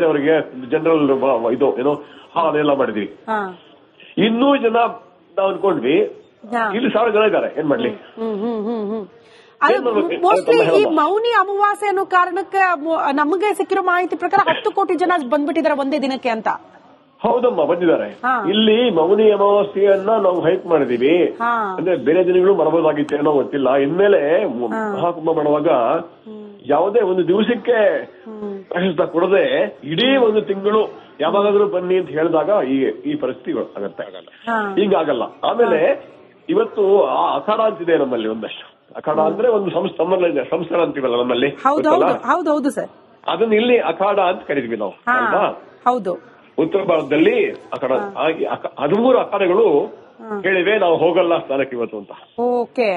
ಅವರಿಗೆ ಜನರಲ್ ಇದು ಏನೋ ಅದೆಲ್ಲ ಮಾಡಿದ್ವಿ. 200 ಜನ ನಾವು ಅನ್ಕೊಂಡ್ವಿ, ಇಲ್ಲಿ 1000 ಜನ ಇದ್ದಾರೆ, ಏನ್ ಮಾಡ್ಲಿ? ಮೋಸ್ಟ್ಲಿ ಈ ಮೌನಿ ಅಮಾವಾಸ್ಯೆ ಅನ್ನೋ ಕಾರಣಕ್ಕೆ ನಮಗೆ ಸಿಕ್ಕಿರೋ ಮಾಹಿತಿ ಪ್ರಕಾರ 10 ಕೋಟಿ ಜನ ಬಂದ್ಬಿಟ್ಟಿದ್ದಾರೆ ಒಂದೇ ದಿನಕ್ಕೆ ಅಂತ. ಹೌದಮ್ಮ, ಬಂದಿದ್ದಾರೆ. ಇಲ್ಲಿ ಮೌನಿ ಅಮಾವಾಸ್ಯೆಯನ್ನ ನಾವು ಹೈಕ್ ಮಾಡಿದೀವಿ. ಅಂದ್ರೆ ಬೇರೆ ದಿನಗಳು ಬರಬಹುದಾಗಿತ್ತೇನೋ ಗೊತ್ತಿಲ್ಲ. ಇನ್ಮೇಲೆ ಮಹಾಕುಂಭ ಮಾಡುವಾಗ ಯಾವುದೇ ಒಂದು ದಿವಸಕ್ಕೆ ಪ್ರಶಸ್ತ ಕೊಡದೆ ಇಡೀ ಒಂದು ತಿಂಗಳು ಯಾವಾಗಾದ್ರೂ ಬನ್ನಿ ಅಂತ ಹೇಳಿದಾಗ ಈ ಪರಿಸ್ಥಿತಿ ಆಗತ್ತೆ. ಹೀಗಾಗಲ್ಲ. ಆಮೇಲೆ ಇವತ್ತು ಆ ಅಖಾಡ ಅಂತಿದೆ ನಮ್ಮಲ್ಲಿ ಒಂದಷ್ಟು. ಅಖಾಡ ಅಂದ್ರೆ ಒಂದು ಸಂಸ್ಥಾನ ಅಂತೀವಲ್ಲ ನಮ್ಮಲ್ಲಿ, ಹೌದು ಸರ್. ಅದನ್ನ ಇಲ್ಲಿ ಅಖಾಡ ಅಂತ ಕರಿತೀವಿ ನಾವು. ಹೌದು. ಉತ್ತರ ಭಾರತದಲ್ಲಿ ಅಖಾಡ 13 ಅಖಾಡಗಳು ಹೇಳಿವೆ ನಾವು ಹೋಗಲ್ಲ ಸ್ಥಾನಕ್ಕೆ ಇವತ್ತು ಅಂತ. ಓಕೆ,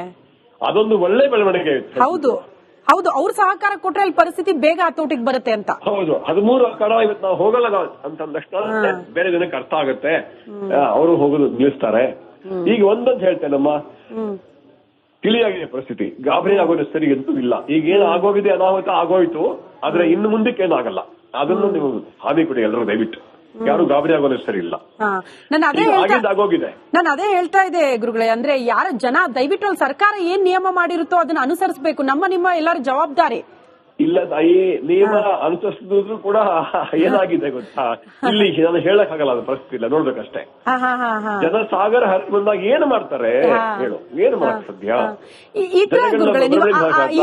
ಅದೊಂದು ಒಳ್ಳೆ ಬೆಳವಣಿಗೆ. ಹೌದು ಹೌದು, ಅವ್ರ ಸಹಕಾರ ಕೊಟ್ರೆ ಅಲ್ಲಿ ಪರಿಸ್ಥಿತಿ ಬೇಗ ಹತೋಟಿಗೆ ಬರುತ್ತೆ ಅಂತ. ಹೌದು, 13 ಅಖಾಡ ಇವತ್ತು ನಾವು ಹೋಗಲ್ಲ ಅಂತ ತಕ್ಷಣ ಬೇರೆ ಜನಕ್ಕೆ ಅರ್ಥ ಆಗುತ್ತೆ, ಅವರು ಹೋಗೋದು ನಿಲ್ಲಿಸ್ತಾರೆ. ಈಗ ಒಂದಂತ ಹೇಳ್ತೇನಮ್ಮ, ತಿಳಿಯಾಗಿದೆ ಪರಿಸ್ಥಿತಿ, ಗಾಬರಿ ಆಗೋದು ಸರಿ ಅಂತೂ ಇಲ್ಲ. ಈಗ ಏನು ಆಗೋಗಿದೆ, ಅನಾಹುತ ಆಗೋಯ್ತು, ಆದ್ರೆ ಇನ್ನು ಮುಂದಕ್ಕೆ ಏನಾಗಲ್ಲ. ಅದನ್ನು ನೀವು ಹಾದಿ ಕೊಡಿ ಎಲ್ಲರೂ, ದಯವಿಟ್ಟು ಯಾರು ಗಾಬರಿ ಆಗೋದು ಸರಿ ಇಲ್ಲ. ನಾನು ಅದೇ ಹೇಳ್ತಾ ಇದ್ದೆ ಗುರುಗಳೇ, ಅಂದ್ರೆ ಯಾರ ಜನ ದಯವಿಟ್ಟು ಅಲ್ಲಿ ಸರ್ಕಾರ ಏನ್ ನಿಯಮ ಮಾಡಿರುತ್ತೋ ಅದನ್ನ ಅನುಸರಿಸಬೇಕು. ನಿಮ್ಮ ಎಲ್ಲರ ಜವಾಬ್ದಾರಿ. ಇಲ್ಲ ತಾಯಿ, ನಿಯಮ ಅನುಸರಿಸಿದ್ರು ಕೂಡ ಏನಾಗಿದೆ ಗೊತ್ತಾ, ಇಲ್ಲಿ ನಾನು ಹೇಳಕ್ಕಾಗಲ್ಲ, ಅದು ಪರಿಸ್ಥಿತಿ ಇಲ್ಲ, ನೋಡ್ಬೇಕಷ್ಟೇ. ಜನಸಾಗರ ಹರಿದು ಬಂದಾಗ ಏನು ಮಾಡ್ತಾರೆ ಹೇಳು, ಏನು ಮಾಡಕ್ ಸದ್ಯ?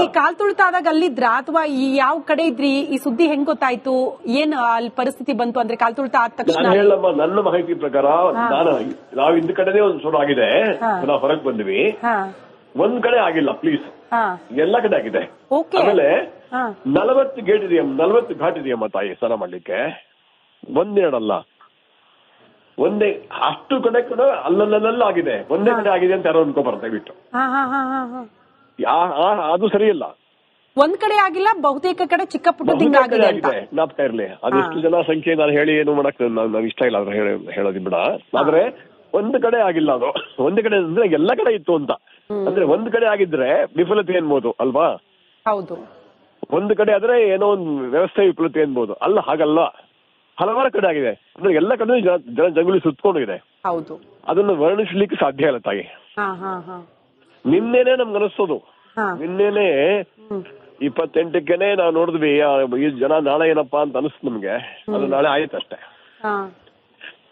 ಈ ಕಾಲ್ ತುಳಿತಾದಾಗ ಅಲ್ಲಿದ್ರ ಅಥವಾ ಈ ಯಾವ ಕಡೆ ಇದ್ರಿ? ಈ ಸುದ್ದಿ ಹೆಂಗ್ ಗೊತ್ತಾಯ್ತು? ಏನ್ ಅಲ್ಲಿ ಪರಿಸ್ಥಿತಿ ಬಂತು ಅಂದ್ರೆ ಕಾಲ್ ತುಳಿತ ಆದ ತಕ್ಷಣ? ಹೇಳಮ್ಮ, ನನ್ನ ಮಾಹಿತಿ ಪ್ರಕಾರ ನಾವು ಇಂದ ಕಡೆನೇ ಒಂದು ಸುರು ಆಗಿದೆ, ನಾವು ಹೊರಗೆ ಬಂದ್ವಿ. ಒಂದ್ ಕಡೆ ಆಗಿಲ್ಲ ಪ್ಲೀಸ್, ಎಲ್ಲ ಕಡೆ ಆಗಿದೆ. ಆಮೇಲೆ 40 ಗೇಟ್ ಇದೆಯಮ್ಮ, 40 ಘಾಟ್ ಇದೆಯಮ್ಮ ತಾಯಿ ಸ್ನಾನ ಮಾಡ್ಲಿಕ್ಕೆ. ಒಂದೆರಡಲ್ಲ, ಒಂದೇ ಅಷ್ಟು ಕಡೆ ಕೂಡ ಅಲ್ಲಲ್ಲೆಲ್ಲ ಆಗಿದೆ. ಒಂದೇ ಕಡೆ ಆಗಿದೆ ಅಂತ ಯಾರೋ ಅನ್ಕೋಬಾರ್ದು ದಯವಿಟ್ಟು, ಅದು ಸರಿ ಇಲ್ಲ. ಒಂದ್ ಕಡೆ ಆಗಿಲ್ಲ, ಬಹುತೇಕ ಕಡೆ ಚಿಕ್ಕ ಪುಟ್ಟ ಜ್ಞಾಪಕ ಇರ್ಲಿ. ಅದೆಷ್ಟು ಜನ ಸಂಖ್ಯೆ ನಾನು ಹೇಳಿ ಏನು ಮಾಡಕ್ ನಾನು ಇಷ್ಟ ಇಲ್ಲ ಅದ್ರ ಹೇಳೋದಿ ಬಿಡ. ಆದ್ರೆ ಒಂದ್ ಕಡೆ ಆಗಿಲ್ಲ, ಅದು ಒಂದ್ ಕಡೆ ಅಂದ್ರೆ ಎಲ್ಲ ಕಡೆ ಇತ್ತು ಅಂತ. ಅಂದ್ರೆ ಒಂದ್ ಕಡೆ ಆಗಿದ್ರೆ ವಿಫಲತೆ ಅನ್ಬೋದು ಅಲ್ವಾ? ಹೌದು. ಒಂದು ಕಡೆ ಆದ್ರೆ ಏನೋ ಒಂದು ವ್ಯವಸ್ಥೆ ವಿಫಲತೆ ಅನ್ಬೋದು, ಅಲ್ಲ ಹಾಗಲ್ಲ, ಹಲವಾರು ಕಡೆ ಆಗಿದೆ. ಅಂದ್ರೆ ಎಲ್ಲ ಕಡೆ ಜನ ಜಂಗುಳಿ ಸುತ್ತಕೊಂಡಿದೆ. ಹೌದು, ಅದನ್ನು ವರ್ಣಿಸ್ಲಿಕ್ಕೆ ಸಾಧ್ಯ ಇಲ್ಲ ತಾಯಿ. ನಿನ್ನೆನೆ ನಮ್ಗೆ ಅನಿಸ್ತೋದು, ನಿನ್ನೆನೆ 28ಕ್ಕೇನೆ ನಾವು ನೋಡಿದ್ವಿ ಈ ಜನ ನಾಳೆ ಏನಪ್ಪಾ ಅಂತ ಅನಿಸ್ತು ನಮ್ಗೆ. ಅದು ನಾಳೆ ಆಯ್ತಷ್ಟೇ.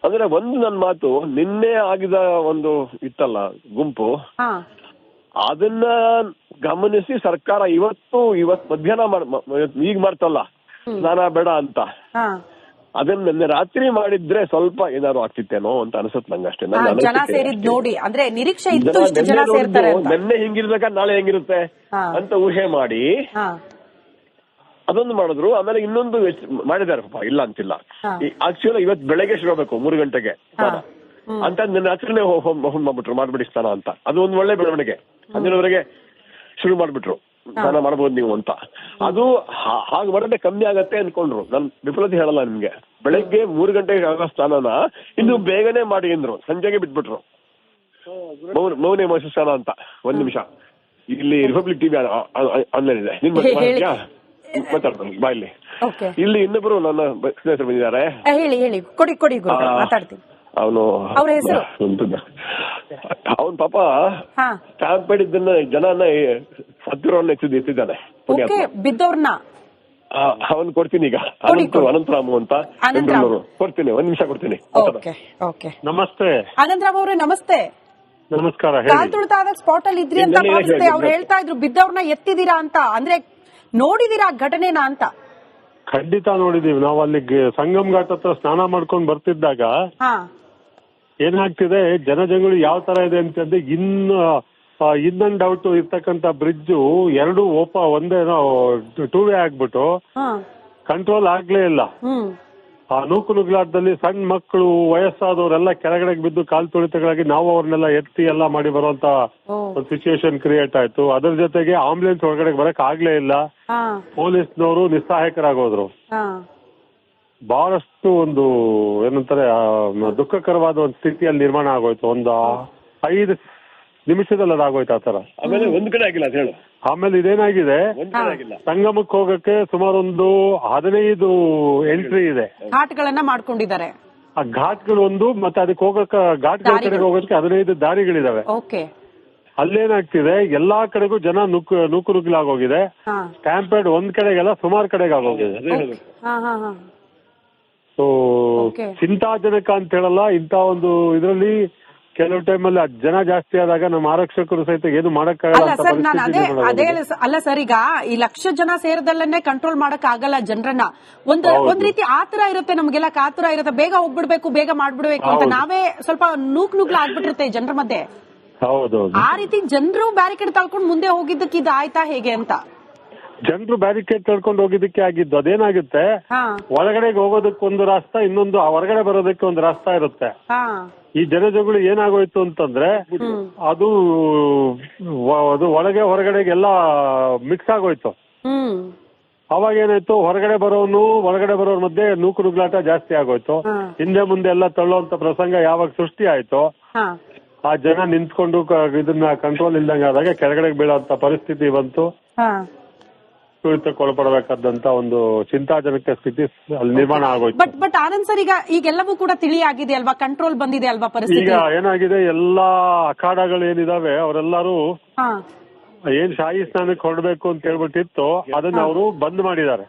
ಅಂದ್ರೆ ಒಂದು ನನ್ನ ಮಾತು, ನಿನ್ನೆ ಆಗಿದ ಒಂದು ಇತ್ತಲ್ಲ ಗುಂಪು, ಅದನ್ನ ಗಮನಿಸಿ ಸರ್ಕಾರ ಇವತ್ತು ಮಧ್ಯಾಹ್ನ ಈಗ ಮಾಡ್ತಲ್ಲ ಸ್ನಾನ ಬೇಡ ಅಂತ, ಅದನ್ನ ನಿನ್ನೆ ರಾತ್ರಿ ಮಾಡಿದ್ರೆ ಸ್ವಲ್ಪ ಏನಾದ್ರು ಆಗ್ತಿತ್ತೇನೋ ಅಂತ ಅನ್ಸುತ್ತೆ ನಂಗೆ ಅಷ್ಟೇ. ನಿನ್ನೆ ಹಿಂಗಿರ್ಬೇಕ ನಾಳೆ ಹೆಂಗಿರುತ್ತೆ ಅಂತ ಊಹೆ ಮಾಡಿ ಅದೊಂದು ಮಾಡಿದ್ರು. ಆಮೇಲೆ ಇನ್ನೊಂದು ಮಾಡಿದ್ದಾರೆ ಪಾಪ, ಇಲ್ಲ ಅಂತಿಲ್ಲ. ಆಕ್ಚುಲಿ ಇವತ್ತು ಬೆಳಗ್ಗೆ ಶುರು ಆಗ್ಬೇಕು 3 ಗಂಟೆಗೆ ಅಂತ ನಿನ್ನೆ ರಾತ್ರಿನೇ ಮಾಡ್ಬಿಡಿ ಸ್ನಾನ ಅಂತ. ಅದು ಒಂದು ಒಳ್ಳೆ ಬೆಳವಣಿಗೆ. ಅಂದಿನವರೆಗೆ ಶುರು ಮಾಡ್ಬಿಟ್ರು ಸ್ನಾನ ಮಾಡ್ಬೋದು ನೀವು ಅಂತ. ಅದು ಹಾಗೆ ಮಾಡಿದ್ರೆ ಕಮ್ಮಿ ಆಗತ್ತೆ ಅನ್ಕೊಂಡ್ರು. ನನ್ ವಿಫಲತೆ ಹೇಳಲ್ಲ ನಿಮ್ಗೆ. ಬೆಳಗ್ಗೆ 3 ಗಂಟೆಗೆ ಆಗೋ ಸ್ನಾನನ ಇನ್ನು ಬೇಗನೆ ಮಾಡಿ ಅಂದ್ರು, ಸಂಜೆಗೆ ಬಿಟ್ಬಿಟ್ರು. ಮೌನಿ ಅಮಾವಾಸ್ಯೆ ಸ್ನಾನ ಅಂತ. 1 ನಿಮಿಷ, ಇಲ್ಲಿ ರಿಪಬ್ಲಿಕ್ ಟಿವಿ ಆನ್ಲೈನ್ ಇದೆ, ನಿನ್ ಮಾತಾಡ್ತೀನಿ ಬಾಯಲ್ಲಿ. ಇಲ್ಲಿ ಇನ್ನೊಬ್ರು ನನ್ನ ಸ್ನೇಹಿತರು ಬಂದಿದ್ದಾರೆ, ಅವನು ಅವನ್ ಪಾಪ ಸ್ಟಾಂಪ್ ಮಾಡಿದ್ದನ್ನ ಜನನ ಹತ್ತಿರವನ್ನ ಎತ್ತಿದ್ದಾನೆ. ಬಿದ್ದವ್ರನ್ನ ಅವನ್ ಕೊಡ್ತೀನಿ ಈಗ, ಅನಂತರಾಮು ಅಂತ ಕೊಡ್ತೀನಿ. 1 ನಿಮಿಷ ಕೊಡ್ತೀನಿ. ನಮಸ್ತೆ ಅನಂತರಾಮ್ ಅವರೇ. ನಮಸ್ತೆ. ನಮಸ್ಕಾರ. ಕಾಲ್ ತುಳಿತಾದಾಗ ಸ್ಪಾಟ್ ಅಲ್ಲಿ ಇದ್ರಿ ಅಂತ ಭಾವಿಸ್ತೆ. ಅವ್ರು ಹೇಳ್ತಾ ಇದ್ರು ಬಿದ್ದವ್ರನ್ನ ಎತ್ತಿದೀರಾ ಅಂತ. ಅಂದ್ರೆ ನೋಡಿದೀರಾ ಘಟನೆನಾ ಅಂತ? ಖಂಡಿತ ನೋಡಿದೀವಿ. ನಾವು ಅಲ್ಲಿಗೆ ಸಂಗಮ್ ಘಾಟ್ ಹತ್ರ ಸ್ನಾನ ಮಾಡ್ಕೊಂಡ್ ಬರ್ತಿದ್ದಾಗ ಏನಾಗ್ತಿದೆ, ಜನಜಂಗುಳಿ ಯಾವ ತರ ಇದೆ ಅಂತಂದ್ರೆ, ಇನ್ನೊಂದು ಡೌಟ್ ಇರ್ತಕ್ಕಂತ ಬ್ರಿಡ್ಜ್ 2 ಒಂದೇ 2 ವೇ ಆಗ್ಬಿಟ್ಟು ಕಂಟ್ರೋಲ್ ಆಗ್ಲೇ ಇಲ್ಲ. ಆ ನೂಕುನುಗ್ಲಾಟದಲ್ಲಿ ಸಣ್ಣ ಮಕ್ಕಳು, ವಯಸ್ಸಾದವರೆಲ್ಲ ಕೆಳಗಡೆ ಬಿದ್ದು ಕಾಲ್ ತುಳಿತಗಳಾಗಿ ನಾವು ಅವ್ರನ್ನೆಲ್ಲ ಎತ್ತಿ ಎಲ್ಲ ಮಾಡಿ ಬರುವಂತ ಒಂದು ಸಿಚುವೇಶನ್ ಕ್ರಿಯೇಟ್ ಆಯ್ತು. ಅದ್ರ ಜೊತೆಗೆ ಆಂಬುಲೆನ್ಸ್ ಒಳಗಡೆ ಬರಕ್ ಆಗ್ಲೇ ಇಲ್ಲ. ಪೊಲೀಸ್ನವರು ನಿಸ್ಸಹಾಯಕರಾಗೋದ್ರು. ಬಹಳಷ್ಟು ಒಂದು ಏನಂತಾರೆ ದುಃಖಕರವಾದ ಒಂದು ಸ್ಥಿತಿಯಲ್ಲಿ ನಿರ್ಮಾಣ ಆಗೋಯ್ತು. ಒಂದು ನಿಮಿಷದಲ್ಲಿ ಅದಾಗೋಯ್ತು ಆ ತರ. ಆಮೇಲೆ ಒಂದ್ ಕಡೆ ಆಗಿಲ್ಲ ಅಂತ ಹೇಳು. ಆಮೇಲೆ ಇದೇನಾಗಿದೆ, ಒಂದ್ ಕಡೆ ಆಗಿಲ್ಲ. ಸಂಗಮಕ್ಕೆ ಹೋಗಕ್ಕೆ ಸುಮಾರು ಒಂದು 15 ಎಂಟ್ರಿ ಇದೆ. ಘಾಟ್ಗಳನ್ನ ಮಾಡ್ಕೊಂಡಿದ್ದಾರೆ. ಆ ಘಾಟ್ಗಳು ಒಂದು, ಮತ್ತೆ ಅದಕ್ಕೆ ಹೋಗಕ್ಕೆ ಘಾಟ್ಗಳ ಕಡೆಗೆ ಹೋಗೋದಕ್ಕೆ 15 ದಾರಿಗಳಿದಾವೆ. ಓಕೆ. ಅಲ್ಲೇನಾಗ್ತಿದೆ, ಎಲ್ಲಾ ಕಡೆಗೂ ಜನ ನುಗ್ಗಲಾಗೋಗಿದೆ. ಸ್ಟ್ಯಾಂಪೇಡ್ ಒಂದ್ ಕಡೆಗೆಲ್ಲ ಸುಮಾರು ಕಡೆಗೆ ಆಗೋಗಿದೆ. ಸೊ ಚಿಂತಾಜನಕ ಅಂತ ಹೇಳಲ್ಲ, ಇಂತ ಒಂದು ಇದರಲ್ಲಿ ಕೆಲವು ಟೈಮಲ್ಲಿ ಜನ ಜಾಸ್ತಿ ಆದಾಗ ನಮ್ಮ ಆರಕ್ಷಕರು ಸಹಿತ ಏನು ಮಾಡಕ್ಕಾಗಲ್ಲ. ಅಲ್ಲ ಸರ್, ಈಗ ಈ ಲಕ್ಷ ಜನ ಸೇರದಲ್ಲೇ ಕಂಟ್ರೋಲ್ ಮಾಡಕ್ ಆಗಲ್ಲ ಜನರನ್ನ. ಒಂದ್ ರೀತಿ ಆತರ ಇರುತ್ತೆ, ನಮ್ಗೆಲ್ಲ ಕಾತುರ ಇರುತ್ತೆ, ಬೇಗ ಹೋಗ್ಬಿಡ್ಬೇಕು, ಬೇಗ ಮಾಡ್ಬಿಡ್ಬೇಕು ಅಂತ ನಾವೇ ಸ್ವಲ್ಪ ನೂಕ್ಲ ಆಗ್ಬಿಟ್ಟಿರುತ್ತೆ ಜನರ ಮಧ್ಯೆ. ಹೌದೌದು. ಆ ರೀತಿ ಜನರು ಬ್ಯಾರಿಕೇಡ್ ತಳ್ಕೊಂಡು ಮುಂದೆ ಹೋಗಿದ್ದಕ್ಕೆ ಇದು ಆಯ್ತಾ ಹೇಗೆ ಅಂತ? ಜನರು ಬ್ಯಾರಿಕೇಡ್ ತಳ್ಕೊಂಡು ಹೋಗಿದ್ದಕ್ಕೆ ಆಗಿದ್ದು. ಅದೇನಾಗುತ್ತೆ, ಒಳಗಡೆಗೆ ಹೋಗೋದಕ್ಕೆ ಒಂದು ರಾಸ್ತಾ, ಇನ್ನೊಂದು ಹೊರಗಡೆ ಬರೋದಕ್ಕೆ ಒಂದು ರಾಸ್ತಾ ಇರುತ್ತೆ. ಈ ಜನಜಗಳು ಏನಾಗೋಯ್ತು ಅಂತಂದ್ರೆ ಅದು ಒಳಗೆ ಹೊರಗಡೆಗೆಲ್ಲ ಮಿಕ್ಸ್ ಆಗೋಯ್ತು. ಅವಾಗ ಏನಾಯ್ತು, ಹೊರಗಡೆ ಬರೋರ್ ಮಧ್ಯೆ ನೂಕುನುಗ್ಲಾಟ ಜಾಸ್ತಿ ಆಗೋಯ್ತು. ಹಿಂದೆ ಮುಂದೆ ಎಲ್ಲ ತಳ್ಳೋಂತ ಪ್ರಸಂಗ ಯಾವಾಗ ಸೃಷ್ಟಿ ಆಯ್ತು, ಆ ಜನ ನಿಂತ್ಕೊಂಡು ಇದನ್ನ ಕಂಟ್ರೋಲ್ ಇಲ್ದಂಗ ಆದಾಗ ಕೆಳಗಡೆ ಬೀಳೋಂತ ಪರಿಸ್ಥಿತಿ ಬಂತು. ತುಳಿತಕ್ಕೊಳಪಡಬೇಕಾದಂತ ಒಂದು ಚಿಂತಾಜನಕ ಸ್ಥಿತಿ ಅಲ್ಲಿ ನಿರ್ಮಾಣ ಆಗೋಯ್ತು. ಬಟ್ ಆನಂದ್ ಸರ್, ಈಗೆಲ್ಲವೂ ಕೂಡ ತಿಳಿಯಾಗಿದೆ ಅಲ್ವಾ, ಕಂಟ್ರೋಲ್ ಬಂದಿದೆ ಅಲ್ವಾ ಪರಿಸ್ಥಿತಿ? ಈಗ ಏನಾಗಿದೆ, ಎಲ್ಲಾ ಅಖಾಡಗಳು ಏನಿದಾವೆ ಅವರೆಲ್ಲರೂ ಏನ್ ಶಾಹಿ ಸ್ನಾನಕ್ಕೆ ಹೊರಡ್ಬೇಕು ಅಂತ ಹೇಳ್ಬಿಟ್ಟಿತ್ತು, ಅದನ್ನ ಅವರು ಬಂದ್ ಮಾಡಿದ್ದಾರೆ.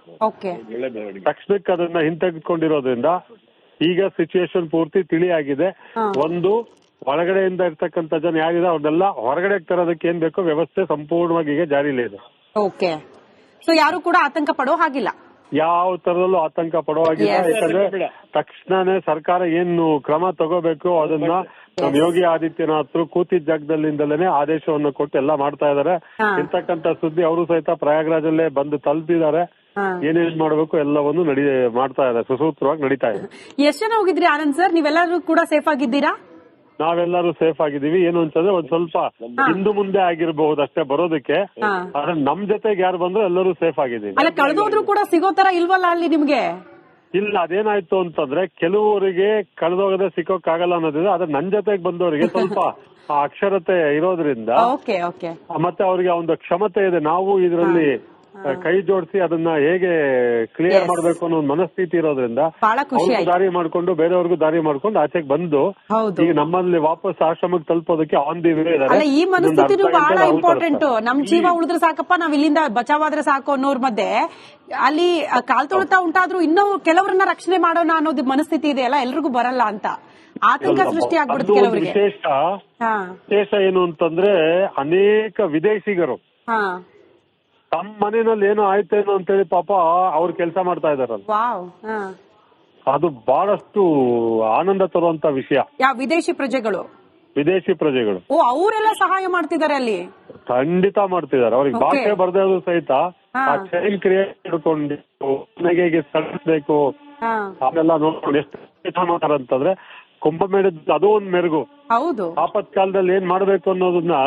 ತಕ್ಷಣಕ್ಕೆ ಅದನ್ನ ಹಿಂತೆಗೆದುಕೊಂಡಿರೋದ್ರಿಂದ ಈಗ ಸಿಚುಯೇಷನ್ ಪೂರ್ತಿ ತಿಳಿಯಾಗಿದೆ. ಒಂದು, ಒಳಗಡೆಯಿಂದ ಇರ್ತಕ್ಕಂಥ ಜನ ಯಾರಿದೆ ಅವ್ರನ್ನೆಲ್ಲ ಹೊರಗಡೆ ತರೋದಕ್ಕೆ ಏನ್ ಬೇಕೋ ವ್ಯವಸ್ಥೆ ಸಂಪೂರ್ಣವಾಗಿ ಈಗ ಜಾರಿಲಿ ಇದೆ. ಓಕೆ. ಸೊ ಯಾರು ಕೂಡ ಆತಂಕ ಪಡೋ ಹಾಗಿಲ್ಲ, ಯಾವ ತರದಲ್ಲೂ ಆತಂಕ ಪಡೋ ಹಾಗಿಲ್ಲ. ಯಾಕಂದ್ರೆ ತಕ್ಷಣನೇ ಸರ್ಕಾರ ಏನು ಕ್ರಮ ತಗೋಬೇಕು ಅದನ್ನ ನಮ್ಮ ಯೋಗಿ ಆದಿತ್ಯನಾಥ್ ಕೂತಿದ್ದ ಜಾಗದಲ್ಲಿಂದಲೇ ಆದೇಶವನ್ನು ಕೊಟ್ಟು ಎಲ್ಲ ಮಾಡ್ತಾ ಇದಾರೆ. ಇರ್ತಕ್ಕಂಥ ಸುದ್ದಿ ಅವರು ಸಹಿತ ಪ್ರಯಾಗ್ರಾಜಲ್ಲೇ ಬಂದು ತಲುಪಿದ್ದಾರೆ. ಏನೇನ್ ಮಾಡ್ಬೇಕು ಎಲ್ಲವನ್ನು ಮಾಡ್ತಾ ಇದ್ದಾರೆ, ಸುಸೂತ್ರವಾಗಿ ನಡೀತಾ ಇದೆ. ಎಷ್ಟು ಜನ ಹೋಗಿದ್ರಿ ಆನಂದ್ ಸರ್? ನೀವೆಲ್ಲರೂ ಕೂಡ ಸೇಫ್ ಆಗಿದ್ದೀರಾ? ನಾವೆಲ್ಲರೂ ಸೇಫ್ ಆಗಿದ್ದೀವಿ. ಏನು ಅಂತಂದ್ರೆ ಒಂದ್ ಸ್ವಲ್ಪ ಹಿಂದು ಮುಂದೆ ಆಗಿರಬಹುದು ಅಷ್ಟೇ ಬರೋದಕ್ಕೆ, ಆದ್ರೆ ನಮ್ ಜೊತೆಗೆ ಯಾರು ಬಂದ್ರು ಎಲ್ಲರೂ ಸೇಫ್ ಆಗಿದ್ದೀವಿ. ಅಲ್ಲ, ಕಳೆದೋದ್ರು ಕೂಡ ಸಿಗೋ ತರ ಇಲ್ವಲ್ಲ ಅಲ್ಲಿ ನಿಮ್ಗೆ? ಇಲ್ಲ, ಅದೇನಾಯ್ತು ಅಂತಂದ್ರೆ ಕೆಲವರಿಗೆ ಕಳೆದೋಗದೆ ಸಿಕ್ಕೋಕ್ಕಾಗಲ್ಲ ಅನ್ನೋದಿದೆ. ಆದ್ರೆ ನನ್ ಜೊತೆಗೆ ಬಂದವರಿಗೆ ಸ್ವಲ್ಪ ಅಕ್ಷರತೆ ಇರೋದ್ರಿಂದ ಮತ್ತೆ ಅವ್ರಿಗೆ ಒಂದು ಕ್ಷಮತೆ ಇದೆ. ನಾವು ಇದರಲ್ಲಿ ಕೈ ಜೋಡಿಸಿ ಅದನ್ನ ಹೇಗೆ ಕ್ಲಿಯರ್ ಮಾಡ್ಬೇಕು ಅನ್ನೋ ಒಂದು ಮನಸ್ಥಿತಿ ಇರೋದ್ರಿಂದ ದಾರಿ ಮಾಡ್ಕೊಂಡು ಬೇರೆಯವ್ರಿಗೂ ದಾರಿ ಮಾಡ್ಕೊಂಡು ಆಚೆಗೆ ಬಂದು ಈಗ ನಮ್ಮಲ್ಲಿ ವಾಪಸ್ ಆಶ್ರಮಕ್ಕೆ ತಲುಪೋದಕ್ಕೆ ಆನ್ ದಿ ವೇ ಇದ್ದಾರೆ. ಈ ಮನಸ್ಥಿತಿನೂ ಬಹಳ ಇಂಪಾರ್ಟೆಂಟ್. ನಮ್ ಜೀವ ಉಳಿದ್ರೆ ಸಾಕಪ್ಪ, ನಾವ್ ಇಲ್ಲಿಂದ ಬಚಾವಾದ್ರೆ ಸಾಕು ಅನ್ನೋರ್ ಮಧ್ಯೆ ಅಲ್ಲಿ ಕಾಲ್ ತೊಳಿತ ಉಂಟಾದ್ರೂ ಇನ್ನೂ ಕೆಲವರನ್ನ ರಕ್ಷಣೆ ಮಾಡೋಣ ಅನ್ನೋದು ಮನಸ್ಥಿತಿ ಇದೆಯಲ್ಲ, ಎಲ್ರಿಗೂ ಬರಲ್ಲ ಅಂತ ಆತಂಕ ಸೃಷ್ಟಿ ಆಗ್ಬಿಡುತ್ತೆ ಕೆಲವರಿಗೆ. ವಿಶೇಷ ಏನು ಅಂತಂದ್ರೆ ಅನೇಕ ವಿದೇಶಿಗರು ತಮ್ಮ ಮನೆಯಲ್ಲಿ ಏನೋ ಆಯ್ತೇನೋ ಅಂತೇಳಿ ಪಾಪ ಅವ್ರು ಕೆಲಸ ಮಾಡ್ತಾ ಇದಾರಲ್ಲ, ಅದು ಬಹಳಷ್ಟು ಆನಂದ ತರುವಂತ ವಿಷಯ. ವಿದೇಶಿ ಪ್ರಜೆಗಳು ಅವರೆಲ್ಲ ಸಹಾಯ ಮಾಡ್ತಿದ್ದಾರೆ ಅಲ್ಲಿ, ಖಂಡಿತ ಮಾಡ್ತಿದ್ದಾರೆ. ಅವ್ರಿಗೆ ಭಾಷೆ ಬರ್ದೇ ಇರೋದು ಸಹಿತ ಆ ಚೈನ್ ಕ್ರಿಯೇಟ್ ಮಾಡ್ಕೊಂಡು ಹೇಗೆ ಸಲ್ಲಿಸ್ಬೇಕು ಅದೆಲ್ಲ ನೋಡ್ಕೊಂಡು ಎಷ್ಟು ಕೆಲಸ ಮಾಡ್ತಾರಂತಂದ್ರೆ ಕುಂಭಮೇಳದ ಅದು ಒಂದ್ ಮೆರುಗು. ಆಪತ್ಕಾಲದಲ್ಲಿ ಏನ್ ಮಾಡ್ಬೇಕು ಅನ್ನೋದನ್ನ